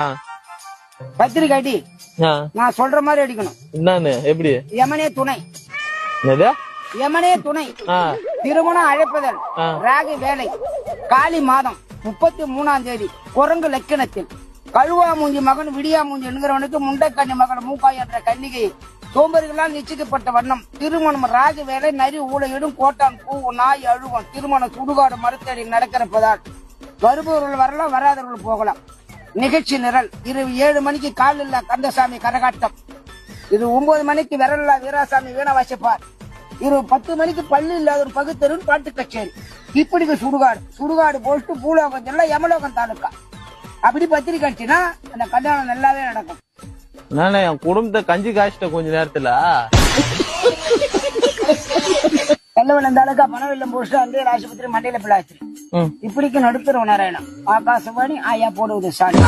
ஆ. பத்திரிக்கை அடி ஆ. நான் சொல்ற மாதிரி அடிக்கணும். என்னன்னு எப்படி யமனே துணை, என்னது? யமனே துணை, ஆ. திருமணம் அழைப்புதல், ஆ. ராகு வேலை, காலி மாதம் 33ஆம் தேதி, குரங்கு லக்கணத்தில், கழுவா மூஞ்சி மகன் விடியா மூஞ்சி என்கிறவனுக்கு முண்டைக்கண்ணி மகன் மூக்காய் என்ற கன்னிகை சோம்பர்களால் நிச்சயிக்கப்பட்ட வண்ணம், திருமணம் ராகு வேலை, நரி ஊழையிடும், கோட்டான் பூ நாய் அழுகும், திருமணம் சுடுகாடு மறுத்தடி நடக்கிறப்பதால் வருபவர்கள் வரலாம், வராதவர்கள் போகலாம். நிகழ்ச்சி நிரல் இரவு 7 மணிக்கு கால் இல்ல கந்தசாமி கரகாட்டம், இது 9 மணிக்கு விரல்லா வீராசாமி வீண வாசிப்பார், இரவு 10 மணிக்கு பள்ளி இல்லாத ஒரு பகுத்தறிவு பாட்டு கச்சேரி, இப்படிக்கு சுடுகாடு போஸ்ட் பூலோகம் எல்லாம் யமலோகம் தாலுக்கா. அப்படி பத்திரிக்கை அடிச்சுன்னா அந்த கல்யாணம் நல்லாவே நடக்கும். நானே என் குடும்பத்தை கஞ்சி காய்ச்சிட்ட கொஞ்ச நேரத்துல. கல்லவன் தாலுக்கா பணவெல்லம் போஸ்ட் அங்கே ஆஸ்பத்திரி மண்டையில பிள்ளாச்சு. இப்படிக்கு நடுத்தரவு நாராயணம், ஆகாசவாணி ஆயா போடுவது சாணி.